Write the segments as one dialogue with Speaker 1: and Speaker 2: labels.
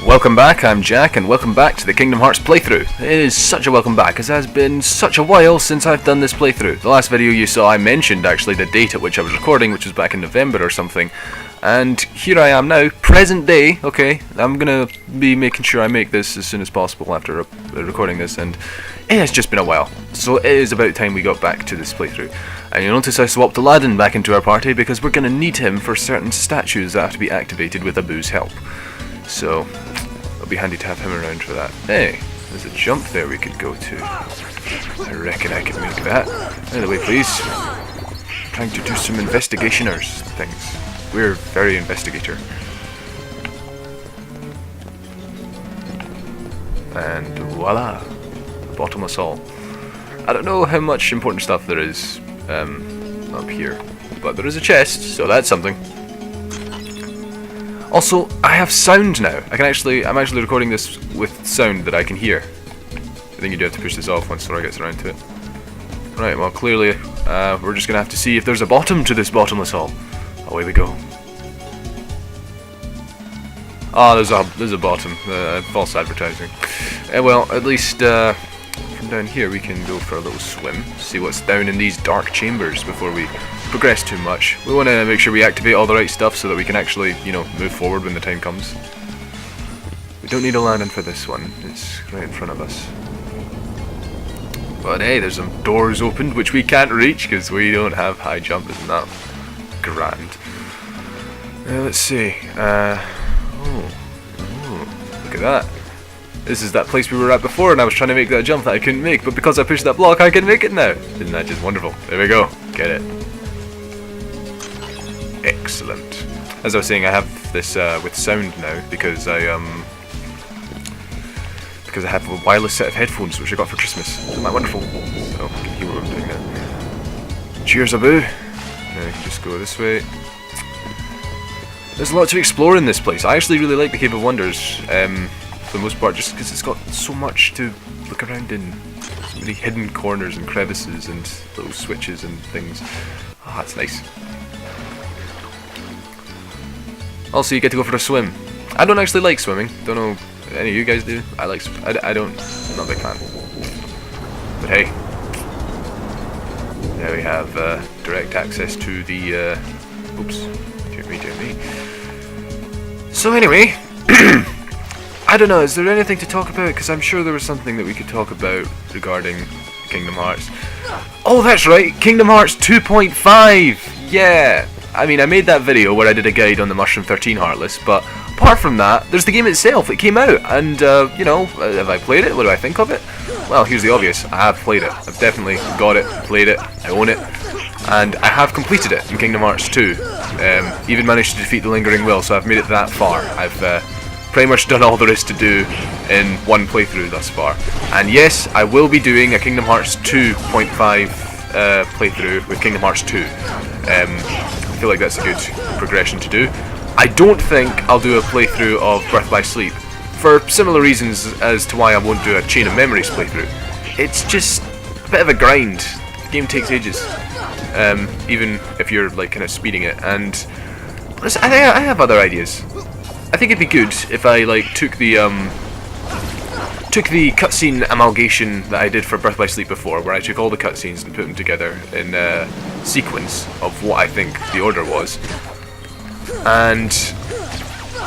Speaker 1: Welcome back, I'm Jack, and welcome back to the Kingdom Hearts playthrough. It is such a welcome back, as it has been such a while since I've done this playthrough. The last video you saw, I mentioned actually the date at which I was recording, which was back in November or something. And here I am now, present day. Okay, I'm gonna be making sure I make this as soon as possible after recording this, and it has just been a while. So it is about time we got back to this playthrough. And you'll notice I swapped Aladdin back into our party because we're gonna need him for certain statues that have to be activated with Abu's help. So it'll be handy to have him around for that. Hey, there's a jump there we could go to. I reckon I can make that. Out of the way, please. I'm trying to do some investigationers things. We're very investigator. And voila, bottomless hall. I don't know how much important stuff there is up here, but there is a chest, so that's something. Also, I have sound now. I'm actually recording this with sound that I can hear. I think you do have to push this off once Sora gets around to it. Right, well clearly we're just gonna have to see if there's a bottom to this bottomless hall. Away we go. Ah, there's a bottom. False advertising. Well, at least from down here we can go for a little swim. See what's down in these dark chambers before we progress too much. We want to make sure we activate all the right stuff so that we can actually, you know, move forward when the time comes. We don't need a landing for this one. It's right in front of us. But hey, there's some doors opened which we can't reach because we don't have high jump. Isn't that grand? Let's see. Look at that. This is that place we were at before, and I was trying to make that jump that I couldn't make, but because I pushed that block, I can make it now. Isn't that just wonderful? There we go. Get it. Excellent. As I was saying, I have this with sound now because I have a wireless set of headphones which I got for Christmas. Isn't that wonderful? So I can hear what I'm doing now. Cheers, Abu. Now you can just go this way. There's a lot to explore in this place. I actually really like the Cave of Wonders, for the most part, just because it's got so much to look around in. So many hidden corners and crevices and little switches and things. Oh, that's nice. Also, you get to go for a swim. I don't actually like swimming. Don't know if any of you guys do. I like I don't. I'm not a big fan. But hey. Now we have direct access to the... oops. Dear me. So anyway, I don't know, is there anything to talk about? Because I'm sure there was something that we could talk about regarding Kingdom Hearts. Oh, that's right, Kingdom Hearts 2.5! Yeah! I mean, I made that video where I did a guide on the Mushroom 13 Heartless, but apart from that, there's the game itself. It came out, and, you know, have I played it? What do I think of it? Well, here's the obvious. I have played it. I've definitely got it, played it, I own it. And I have completed it in Kingdom Hearts 2. Even managed to defeat the Lingering Will, so I've made it that far. I've pretty much done all there is to do in one playthrough thus far. And yes, I will be doing a Kingdom Hearts 2.5 playthrough with Kingdom Hearts 2. I feel like that's a good progression to do. I don't think I'll do a playthrough of Birth by Sleep, for similar reasons as to why I won't do a Chain of Memories playthrough. It's just a bit of a grind. The game takes ages. Even if you're like kind of speeding it, and I have other ideas. I think it'd be good if I like took the cutscene amalgamation that I did for Birth by Sleep before, where I took all the cutscenes and put them together in a sequence of what I think the order was, and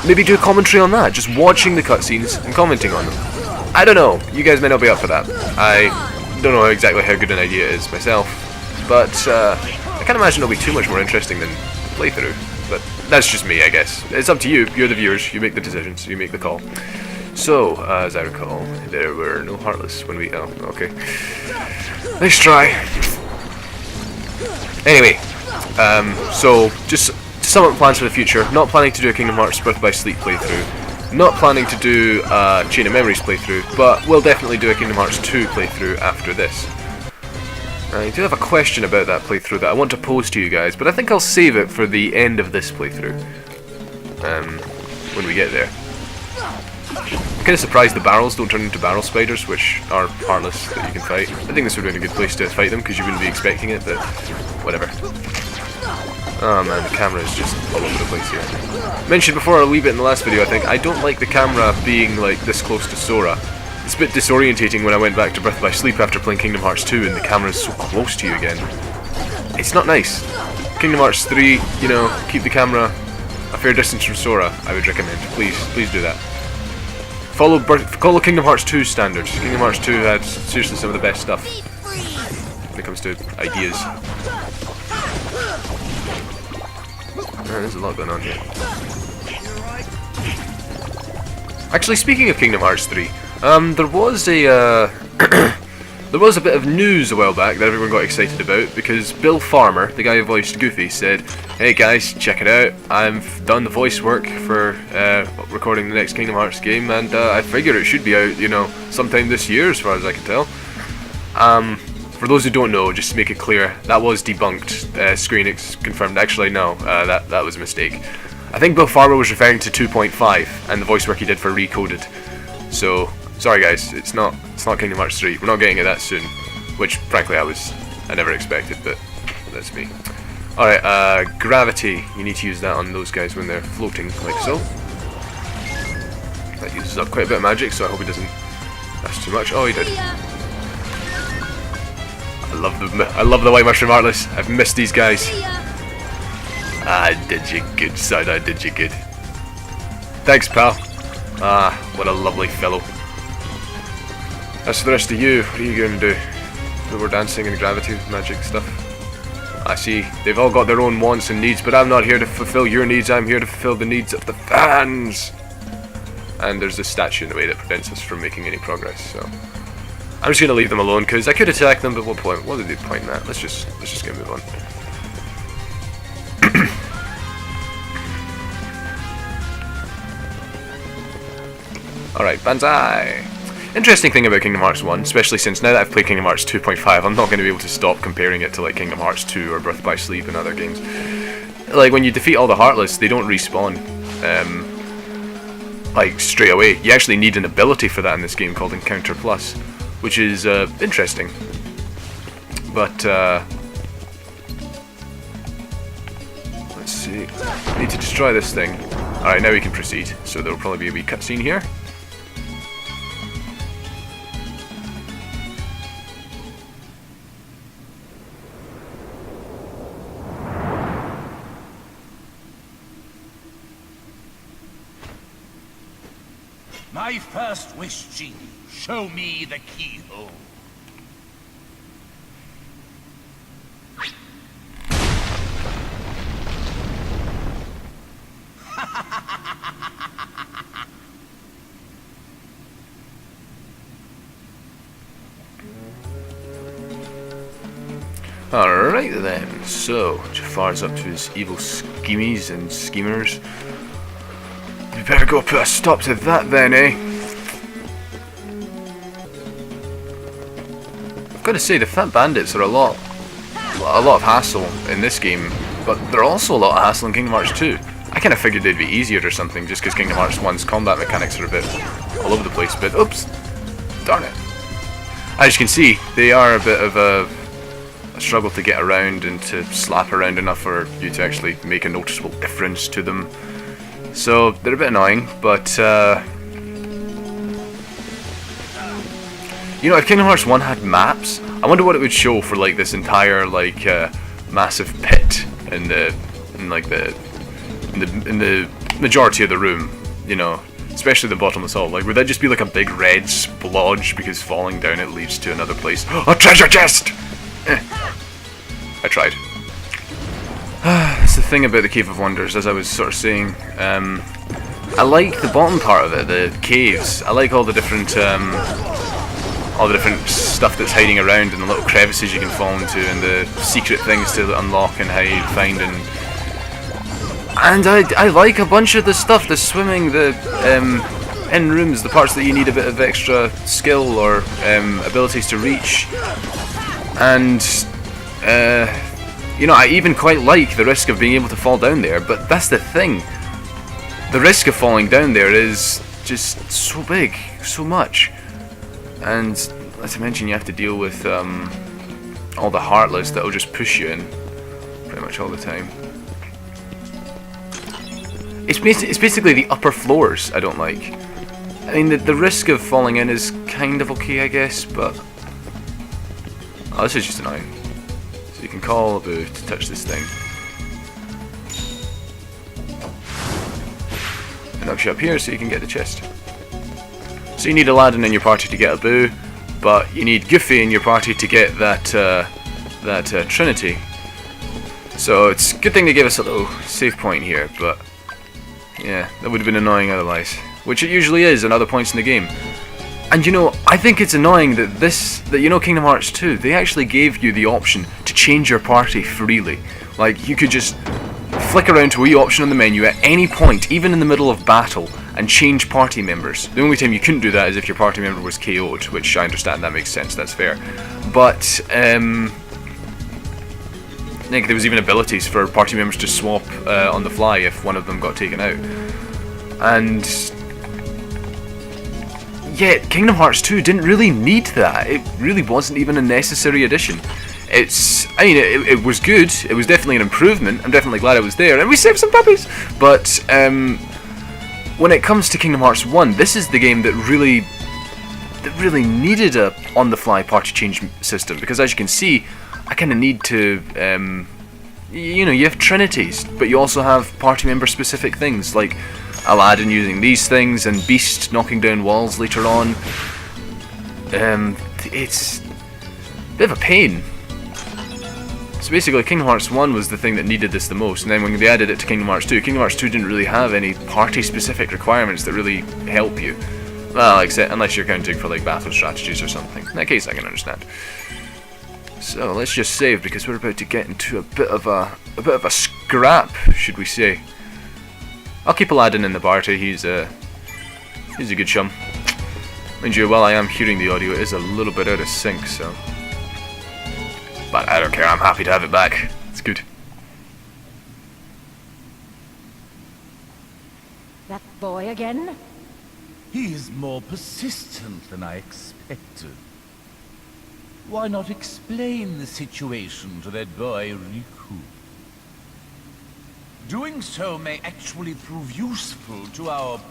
Speaker 1: maybe do a commentary on that, just watching the cutscenes and commenting on them. I don't know, you guys may not be up for that. I don't know exactly how good an idea it is myself. But I can't imagine it'll be too much more interesting than playthrough. But that's just me, I guess. It's up to you. You're the viewers. You make the decisions. You make the call. So, as I recall, there were no Heartless when we... Oh, okay. Nice try. Anyway, so just to sum up plans for the future. Not planning to do a Kingdom Hearts Birth by Sleep playthrough. Not planning to do a Chain of Memories playthrough. But we'll definitely do a Kingdom Hearts 2 playthrough after this. I do have a question about that playthrough that I want to pose to you guys, but I think I'll save it for the end of this playthrough. When we get there. I'm kind of surprised the barrels don't turn into barrel spiders, which are Heartless that you can fight. I think this would be a good place to fight them, because you wouldn't be expecting it, but whatever. Oh man, the camera is just all over the place here. Mentioned before a wee bit in the last video, I think, I don't like the camera being like this close to Sora. It's a bit disorientating when I went back to Birth by Sleep after playing Kingdom Hearts 2 and the camera is so close to you again. It's not nice. Kingdom Hearts 3, you know, keep the camera a fair distance from Sora, I would recommend. Please do that. Follow Kingdom Hearts 2 standards. Kingdom Hearts 2 had seriously some of the best stuff when it comes to ideas. There's a lot going on here. Actually, speaking of Kingdom Hearts 3, there was a there was a bit of news a while back that everyone got excited about because Bill Farmer, the guy who voiced Goofy, said, "Hey guys, check it out! I've done the voice work for recording the next Kingdom Hearts game, and I figure it should be out, you know, sometime this year, as far as I can tell." For those who don't know, just to make it clear, that was debunked. Screen X confirmed. Actually, no, that was a mistake. I think Bill Farmer was referring to 2.5 and the voice work he did for Recoded. So, sorry guys, it's not Kingdom Hearts 3. We're not getting it that soon, which frankly I never expected, but that's me. Alright, gravity. You need to use that on those guys when they're floating, like so. That uses up quite a bit of magic, so I hope he doesn't mess too much. Oh, he did. I love the White Mushroom Heartless. I've missed these guys. I did you good, son. I did you good. Thanks, pal. Ah, what a lovely fellow. As for the rest of you, what are you going to do? We're dancing and gravity magic stuff. I see. They've all got their own wants and needs, but I'm not here to fulfill your needs. I'm here to fulfill the needs of the fans. And there's this statue in the way that prevents us from making any progress, so I'm just gonna leave them alone because I could attack them, but what point? What did they point at? Let's just get move on. All right, Banzai. Interesting thing about Kingdom Hearts 1, especially since now that I've played Kingdom Hearts 2.5, I'm not going to be able to stop comparing it to like Kingdom Hearts 2 or Birth by Sleep and other games. Like when you defeat all the Heartless, they don't respawn. Like straight away. You actually need an ability for that in this game called Encounter Plus, which is interesting. But let's see. I need to destroy this thing. Alright, now we can proceed. So there will probably be a wee cutscene here.
Speaker 2: My first wish, Genie. Show me the keyhole.
Speaker 1: Alright then, so Jafar's up to his evil schemies and schemers. We better go put a stop to that then, eh? I've got to say, the Fat Bandits are a lot of hassle in this game, but they're also a lot of hassle in Kingdom Hearts 2. I kind of figured they'd be easier or something, just because Kingdom Hearts 1's combat mechanics are a bit all over the place, but oops, darn it. As you can see, they are a bit of a struggle to get around and to slap around enough for you to actually make a noticeable difference to them. So they're a bit annoying, but you know, if Kingdom Hearts 1 had maps, I wonder what it would show for like this entire like massive pit in the majority of the room, you know, especially the bottomless hole. Like, would that just be like a big red splodge because falling down it leads to another place? A treasure chest! I tried. That's the thing about the Cave of Wonders, as I was sort of saying. I like the bottom part of it, the caves. I like all the different stuff that's hiding around and the little crevices you can fall into and the secret things to unlock and how you find and I like a bunch of the stuff, the swimming, the in rooms, the parts that you need a bit of extra skill or abilities to reach. And you know, I even quite like the risk of being able to fall down there, but that's the thing. The risk of falling down there is just so big, so much. And not to mention you have to deal with all the Heartless that will just push you in pretty much all the time. It's basically the upper floors I don't like. I mean, the risk of falling in is kind of okay, I guess, but... Oh, this is just annoying. So you can call Abu to touch this thing. It knocks you up here so you can get the chest. So you need Aladdin in your party to get Abu, but you need Goofy in your party to get that Trinity. So it's a good thing they gave us a little save point here, but yeah, that would have been annoying otherwise. Which it usually is at other points in the game. And you know, I think it's annoying that you know, Kingdom Hearts 2, they actually gave you the option to change your party freely. Like, you could just flick around to a wee option on the menu at any point, even in the middle of battle, and change party members. The only time you couldn't do that is if your party member was KO'd, which I understand, that makes sense, that's fair. But, like, there was even abilities for party members to swap on the fly if one of them got taken out. And yet, Kingdom Hearts 2 didn't really need that. It really wasn't even a necessary addition. I mean, it was good. It was definitely an improvement. I'm definitely glad it was there, and we saved some puppies. But when it comes to Kingdom Hearts 1, this is the game that really needed a on-the-fly party change system, because as you can see, I kind of need to, you know, you have trinities, but you also have party member specific things, like Aladdin using these things, and Beast knocking down walls later on. It's a bit of a pain. So basically, Kingdom Hearts 1 was the thing that needed this the most, and then when they added it to Kingdom Hearts 2, Kingdom Hearts 2 didn't really have any party-specific requirements that really help you. Well, except unless you're counting for like battle strategies or something. In that case, I can understand. So let's just save, because we're about to get into a bit of a scrap, should we say? I'll keep Aladdin in the party. He's a good chum. Mind you, while I am hearing the audio, it is a little bit out of sync, so. But I don't care. I'm happy to have it back. It's good.
Speaker 3: That boy again?
Speaker 2: He is more persistent than I expected. Why not explain the situation to that boy, Riku? Doing so may actually prove useful to our...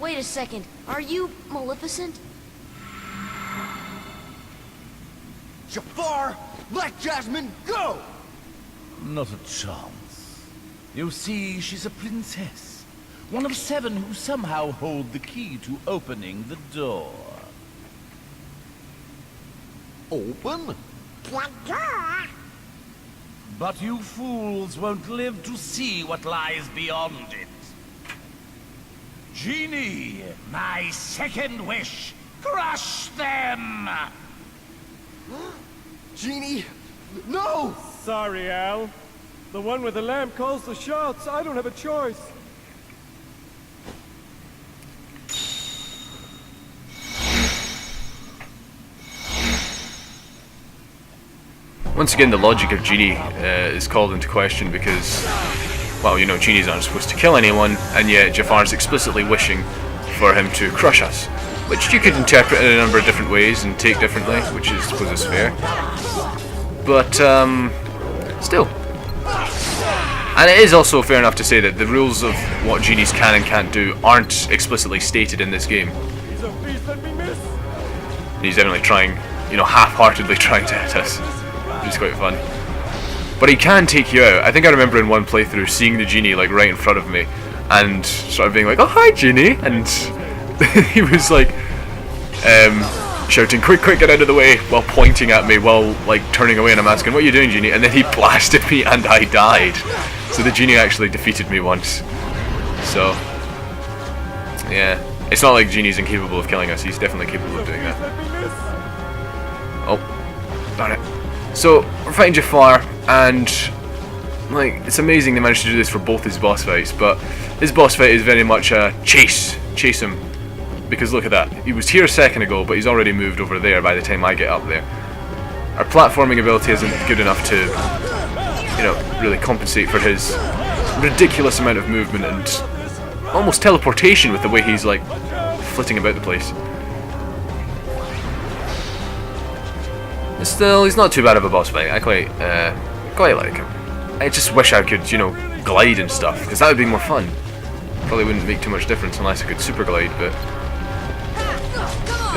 Speaker 4: Wait a second. Are you Maleficent?
Speaker 5: Jafar, let Jasmine go!
Speaker 2: Not a chance. You see, she's a princess. One of 7 who somehow hold the key to opening the door.
Speaker 5: Open?
Speaker 2: But you fools won't live to see what lies beyond it. Genie, my second wish, crush them!
Speaker 5: Genie, no!
Speaker 6: Sorry, Al. The one with the lamp calls the shots. I don't have a choice.
Speaker 1: Once again, the logic of Genie is called into question because, well, you know, genies aren't supposed to kill anyone, and yet Jafar's explicitly wishing for him to crush us. Which you could interpret in a number of different ways and take differently, which I suppose is fair. But, still. And it is also fair enough to say that the rules of what genies can and can't do aren't explicitly stated in this game.
Speaker 6: He's a beast that we miss.
Speaker 1: He's definitely trying, you know, half-heartedly trying to hit us, which is quite fun. But he can take you out. I think I remember in one playthrough seeing the genie, like, right in front of me, and sort of being like, "Oh, hi, genie," and he was like shouting, quick, get out of the way, while pointing at me while like turning away, and I'm asking, "What are you doing, genie?" And then he blasted me and I died. So the genie actually defeated me once. So yeah, it's not like genie's incapable of killing us. He's definitely capable of doing that. Oh, darn it. So we're fighting Jafar, and like, it's amazing they managed to do this for both his boss fights, but his boss fight is very much a chase him, because look at that, he was here a second ago, but he's already moved over there by the time I get up there. Our platforming ability isn't good enough to, you know, really compensate for his ridiculous amount of movement and almost teleportation with the way he's like flitting about the place. Still, he's not too bad of a boss fight. I quite like him. I just wish I could, you know, glide and stuff, because that would be more fun. Probably wouldn't make too much difference unless I could super glide, but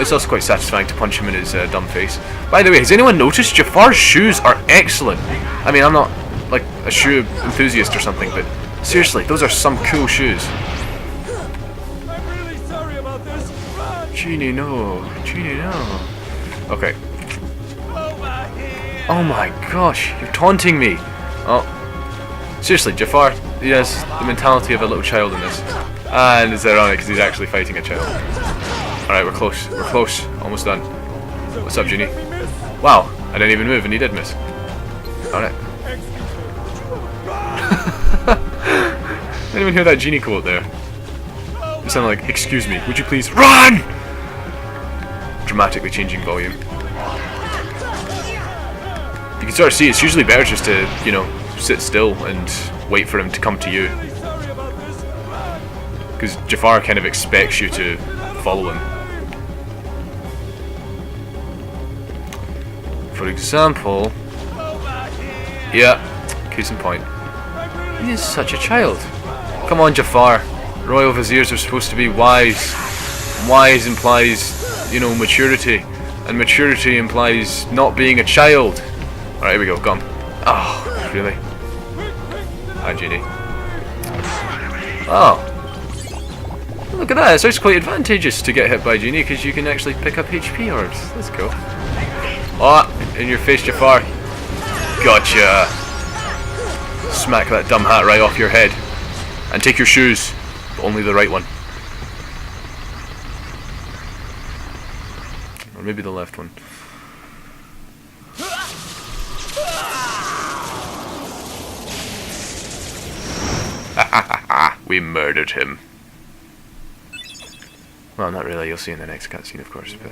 Speaker 1: it's also quite satisfying to punch him in his dumb face. By the way, has anyone noticed Jafar's shoes are excellent? I mean, I'm not like a shoe enthusiast or something, but seriously, those are some cool shoes.
Speaker 6: I'm really sorry about this. Run!
Speaker 1: Genie, no. Genie, no. Okay. Oh my gosh, you're taunting me. Oh. Seriously, Jafar, he has the mentality of a little child in this. And it's ironic because he's actually fighting a child. Alright, we're close. We're close. Almost done. What's up, Genie? Wow, I didn't even move and he did miss. Alright. Didn't even hear that Genie quote there. It sounded like, excuse me, would you please RUN! Dramatically changing volume. You can sort of see it's usually better just to, you know, sit still and wait for him to come to you. Because Jafar kind of expects you to follow him. For example... Yeah, case in point. He is such a child. Come on, Jafar. Royal Viziers are supposed to be wise. Wise implies, you know, maturity. And maturity implies not being a child. Alright, here we go, come. Oh, really? Hi, Genie. Oh. Look at that, it's actually quite advantageous to get hit by Genie because you can actually pick up HP orbs. That's cool. Oh, in your face, Jafar. Gotcha. Smack that dumb hat right off your head. And take your shoes, but only the right one. Or maybe the left one. We murdered him. Well, not really, you'll see in the next cutscene, of course, but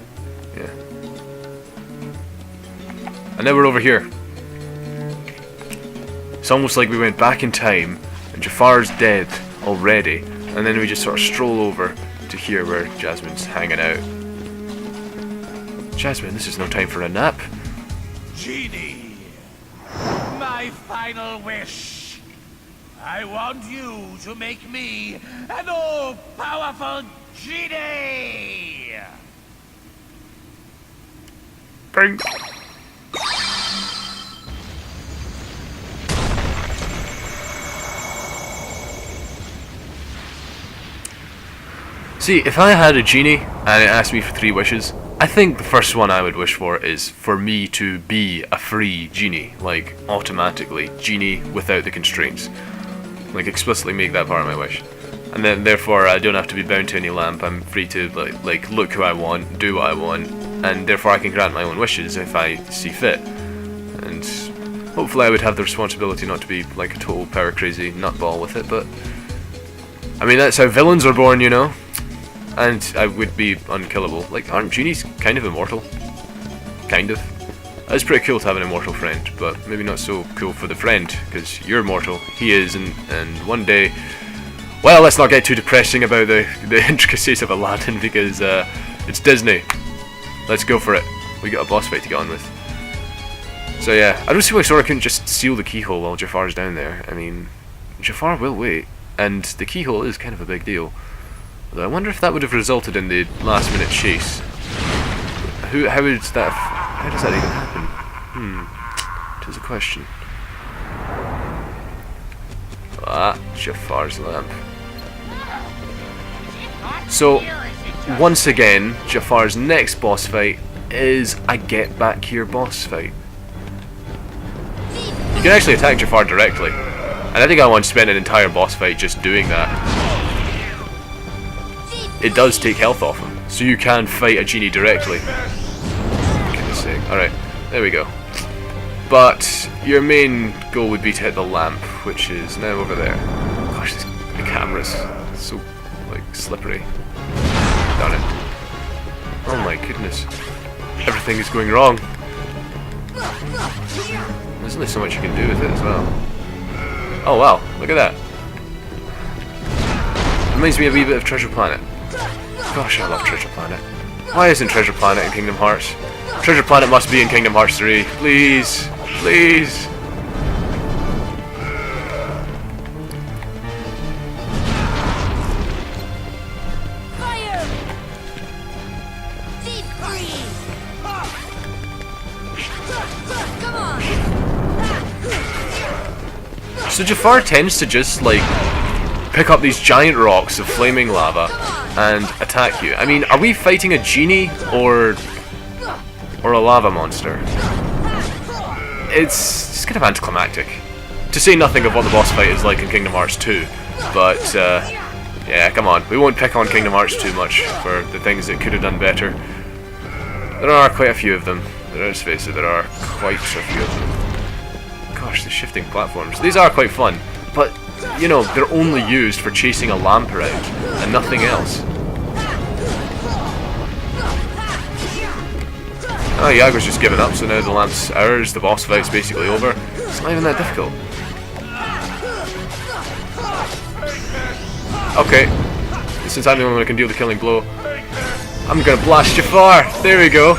Speaker 1: yeah. And now we're over here. It's almost like we went back in time, and Jafar's dead already, and then we just sort of stroll over to here where Jasmine's hanging out. Jasmine, this is no time for a nap.
Speaker 2: Genie, my final wish. I want you to make me an all-powerful genie!
Speaker 1: Bring. See, if I had a genie and it asked me for 3 wishes, I think the first one I would wish for is for me to be a free genie, like automatically, genie without the constraints. Like explicitly make that part of my wish. And then therefore I don't have to be bound to any lamp, I'm free to like look who I want, do what I want, and therefore I can grant my own wishes if I see fit. And hopefully I would have the responsibility not to be like a total power crazy nutball with it, but I mean that's how villains are born, you know? And I would be unkillable. Like, aren't genies kind of immortal? Kind of. It's pretty cool to have an immortal friend, but maybe not so cool for the friend, because you're immortal, he is, and one day... Well, let's not get too depressing about the intricacies of Aladdin, because it's Disney. Let's go for it. We got a boss fight to get on with. So yeah, I don't see why Sora couldn't just seal the keyhole while Jafar's down there. I mean, Jafar will wait, and the keyhole is kind of a big deal. Although I wonder if that would have resulted in the last minute chase. How does that even happen? Tis a question. Ah, Jafar's lamp. So, once again, Jafar's next boss fight is a get back here boss fight. You can actually attack Jafar directly, and I think I once spent an entire boss fight just doing that. It does take health off him, so you can fight a genie directly. For goodness sake. Alright, there we go. But your main goal would be to hit the lamp, which is now over there. Gosh, the camera's so, like, slippery. Darn it. Oh my goodness. Everything is going wrong. There's only so much you can do with it as well. Oh wow, look at that. Reminds me a wee bit of Treasure Planet. Gosh, I love Treasure Planet. Why isn't Treasure Planet in Kingdom Hearts? Treasure Planet must be in Kingdom Hearts 3. Please. Please. So Jafar tends to just, like, pick up these giant rocks of flaming lava and attack you. I mean, are we fighting a genie or a lava monster? It's just kind of anticlimactic. To say nothing of what the boss fight is like in Kingdom Hearts 2. But, yeah, come on. We won't pick on Kingdom Hearts too much for the things it could have done better. There are quite a few of them. Let's face it, there are quite a few of them. Gosh, the shifting platforms. These are quite fun, but, you know, they're only used for chasing a lamp around, and nothing else. Oh, Yago's just given up, so now the lamp's ours, the boss fight's basically over. It's not even that difficult. Okay, since I'm the only one who can deal the killing blow, I'm gonna blast Jafar! There we go!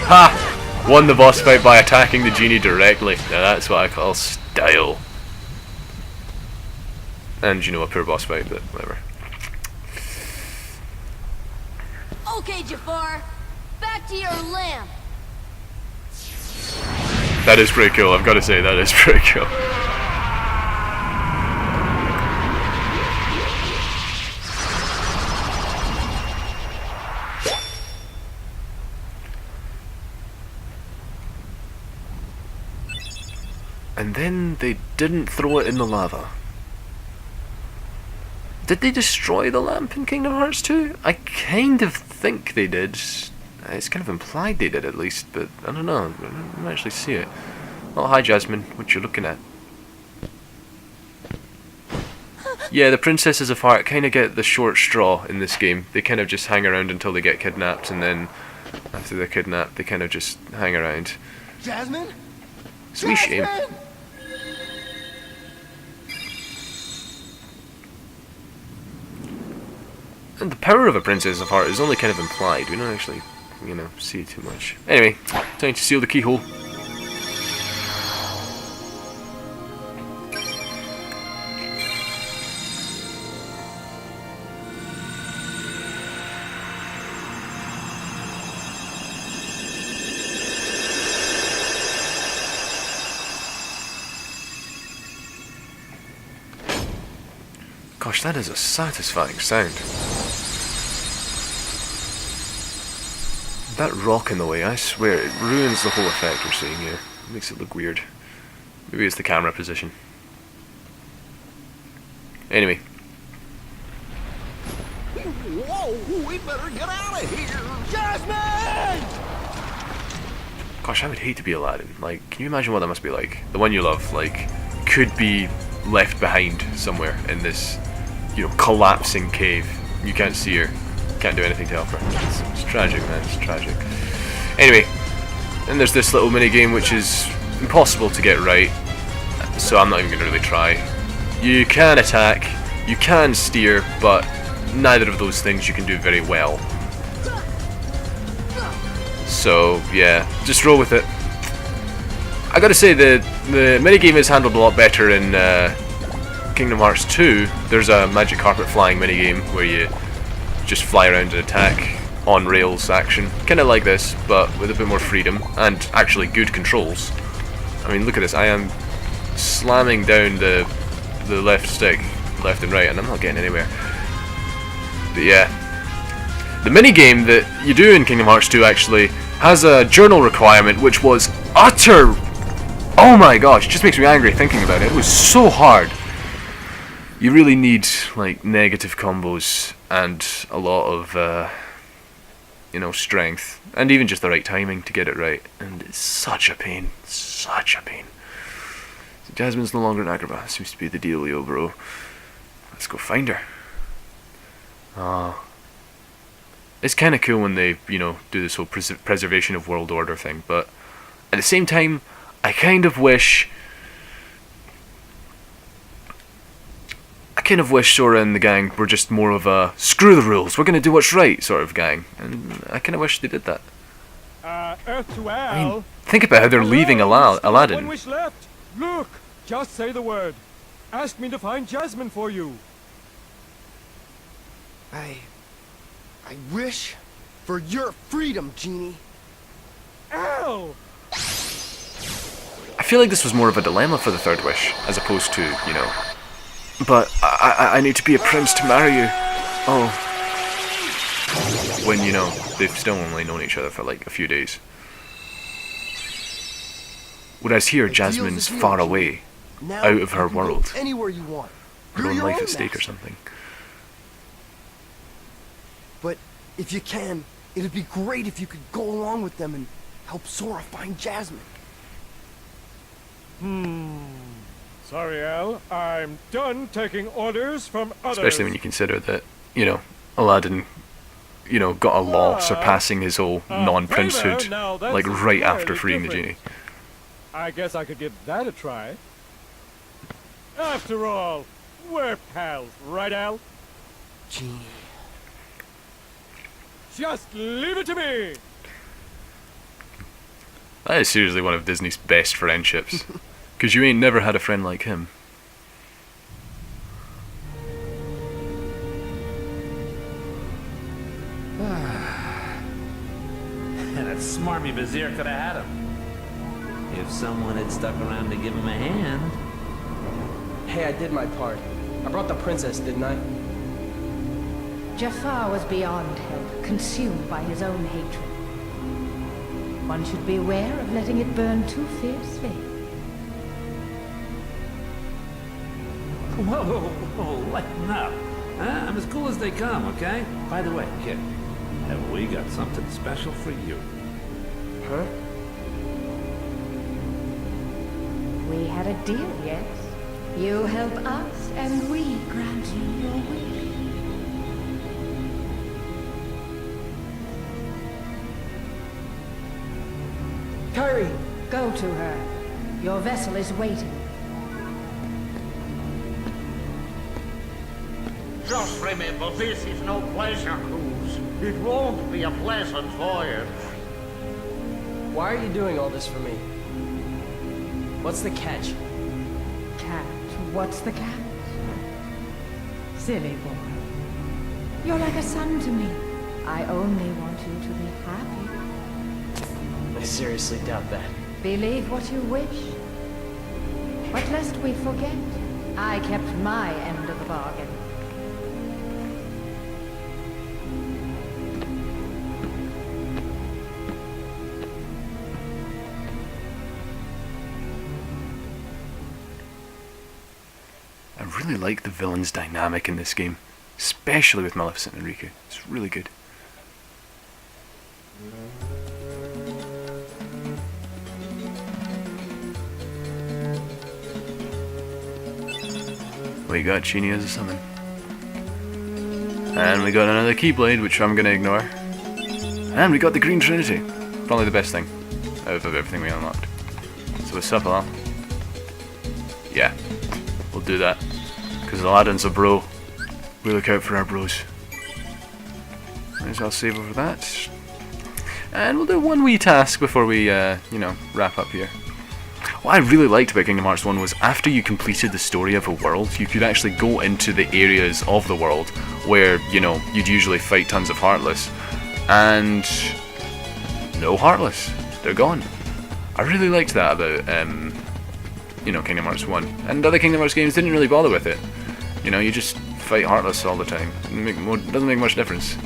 Speaker 1: Ha! Won the boss fight by attacking the genie directly. Now that's what I call style. And, you know, a poor boss fight, but whatever.
Speaker 4: Okay, Jafar. Back to your lamp.
Speaker 1: That is pretty cool, I've got to say, that is pretty cool. And then they didn't throw it in the lava. Did they destroy the lamp in Kingdom Hearts 2? I kind of think they did. It's kind of implied they did at least, but I don't know. I don't actually see it. Oh, hi Jasmine. What you looking at? Yeah, the Princesses of Heart kind of get the short straw in this game. They kind of just hang around until they get kidnapped, and then after they're kidnapped, they kind of just hang around.
Speaker 5: Jasmine?
Speaker 1: It's a wee shame. And the power of a Princess of Heart is only kind of implied. We don't actually, you know, see too much. Anyway, time to seal the keyhole. Gosh, that is a satisfying sound. That rock in the way, I swear, it ruins the whole effect we're seeing here. It makes it look weird. Maybe it's the camera position. Anyway.
Speaker 5: Whoa, we better get out of here! Jasmine!
Speaker 1: Gosh, I would hate to be Aladdin. Like, can you imagine what that must be like? The one you love, like, could be left behind somewhere in this, you know, collapsing cave. You can't see her. Can't do anything to help her. It's tragic, man. It's tragic. Anyway, and there's this little mini game which is impossible to get right, so I'm not even going to really try. You can attack, you can steer, but neither of those things you can do very well. So yeah, just roll with it. I gotta say the minigame is handled a lot better in Kingdom Hearts 2. There's a magic carpet flying minigame where you just fly around and attack on rails action. Kinda like this, but with a bit more freedom and actually good controls. I mean, look at this, I am slamming down the left stick, left and right, and I'm not getting anywhere. But yeah. The minigame that you do in Kingdom Hearts 2 actually has a journal requirement which was utter... Oh my gosh, it just makes me angry thinking about it. It was so hard. You really need, like, negative combos and a lot of, you know, strength. And even just the right timing to get it right. And it's such a pain. Such a pain. So Jasmine's no longer an Agrabah. Seems to be the dealio, bro. Let's go find her. It's kind of cool when they, you know, do this whole preservation of world order thing. But at the same time, I kind of wish Sora and the gang were just more of a screw the rules, we're going to do what's right sort of gang. And I kind of wish they did that.
Speaker 6: Earth to Al.
Speaker 1: I mean, think about how they're leaving
Speaker 6: One
Speaker 1: Aladdin.
Speaker 6: wish left. Look, just say the word. Ask me to find Jasmine for you.
Speaker 5: I wish for your freedom, Genie.
Speaker 6: Al!
Speaker 1: I feel like this was more of a dilemma for the third wish, as opposed to, you know, but I need to be a prince to marry you. Oh. When, you know, they've still only known each other for like a few days. Whereas here, Jasmine's far away, out of her world.
Speaker 5: Anywhere you want.
Speaker 1: Her own life at stake or something.
Speaker 5: But if you can, it'd be great if you could go along with them and help Sora find Jasmine.
Speaker 6: Sorry, Al. I'm done taking orders from others.
Speaker 1: Especially when you consider that, you know, Aladdin, you know, got a law surpassing his whole non-princehood, like right after freeing the genie.
Speaker 6: I guess I could give that a try. After all, we're pals, right, Al?
Speaker 5: Genie.
Speaker 6: Just leave it to me!
Speaker 1: That is seriously one of Disney's best friendships. Because you ain't never had a friend like him.
Speaker 7: That smarmy vizier could have had him. If someone had stuck around to give him a hand.
Speaker 8: Hey, I did my part. I brought the princess, didn't I?
Speaker 3: Jafar was beyond help, consumed by his own hatred. One should beware of letting it burn too fiercely.
Speaker 7: Whoa, whoa, whoa, lighten up. I'm as cool as they come, okay? By the way, kid, have we got something special for you?
Speaker 8: Huh?
Speaker 3: We had a deal, yes? You help us, and we grant you your wish.
Speaker 8: Kyrie!
Speaker 3: Go to her. Your vessel is waiting.
Speaker 9: Just remember, this is no pleasure cruise. It won't be a pleasant voyage.
Speaker 8: Why are you doing all this for me? What's the catch?
Speaker 3: Cat, what's the catch? Silly boy. You're like a son to me. I only want you to be happy.
Speaker 8: I seriously doubt that.
Speaker 3: Believe what you wish. But lest we forget, I kept my end of the bargain.
Speaker 1: I really like the villain's dynamic in this game, especially with Maleficent and Riku. It's really good. We got Genie as a summon. And we got another Keyblade, which I'm going to ignore. And we got the Green Trinity. Probably the best thing out of everything we unlocked. So what's up, Al? Yeah, we'll do that. Because Aladdin's a bro. We look out for our bros. Might as well save over that. And we'll do one wee task before we, you know, wrap up here. What I really liked about Kingdom Hearts 1 was after you completed the story of a world, you could actually go into the areas of the world where, you know, you'd usually fight tons of Heartless. And no Heartless. They're gone. I really liked that about, you know, Kingdom Hearts 1. And other Kingdom Hearts games didn't really bother with it. You know, you just fight Heartless all the time. It doesn't make much difference.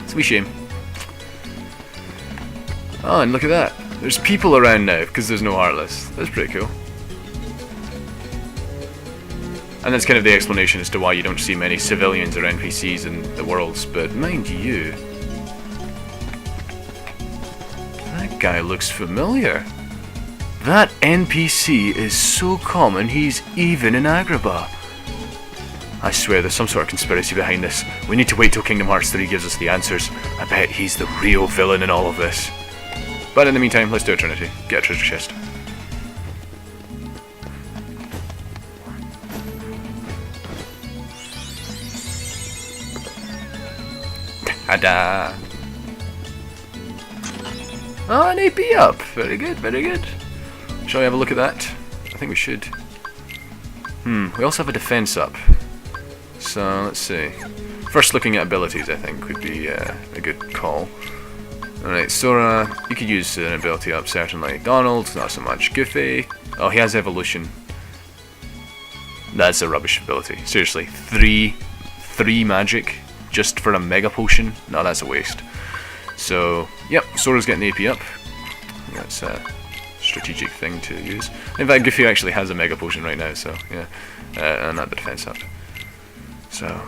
Speaker 1: It's a wee shame. Oh, and look at that. There's people around now, because there's no Heartless. That's pretty cool. And that's kind of the explanation as to why you don't see many civilians or NPCs in the worlds, but mind you... that guy looks familiar. That NPC is so common, he's even in Agrabah. I swear there's some sort of conspiracy behind this. We need to wait till Kingdom Hearts 3 gives us the answers. I bet he's the real villain in all of this. But in the meantime, let's do a Trinity. Get a treasure chest. Ta-da! Oh, an AP up! Very good, very good. Shall we have a look at that? I think we should. We also have a defense up. So, let's see. First looking at abilities, I think, would be a good call. Alright, Sora, you could use an ability up, certainly. Donald, not so much. Goofy, oh, he has evolution. That's a rubbish ability. Seriously, three magic just for a mega potion? No, that's a waste. So, yep, Sora's getting the AP up. That's a strategic thing to use. In fact, Goofy actually has a mega potion right now, so yeah. And that the defense up. So,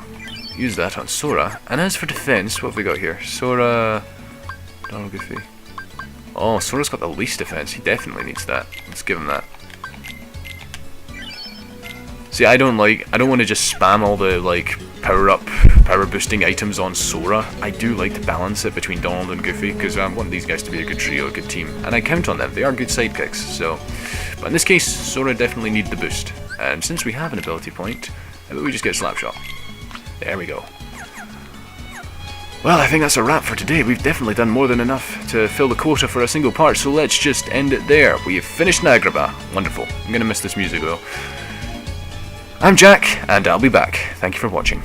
Speaker 1: use that on Sora. And as for defense, what have we got here? Sora, Donald, Goofy. Oh, Sora's got the least defense. He definitely needs that. Let's give him that. See, I don't want to just spam all the like power boosting items on Sora. I do like to balance it between Donald and Goofy because I want these guys to be a good trio, a good team, and I count on them. They are good sidekicks. So, but in this case, Sora definitely needed the boost. And since we have an ability point, how about we just get Slapshot? There we go. Well, I think that's a wrap for today. We've definitely done more than enough to fill the quota for a single part, so let's just end it there. We've finished Nagraba. Wonderful. I'm gonna miss this music though. I'm Jack, and I'll be back. Thank you for watching.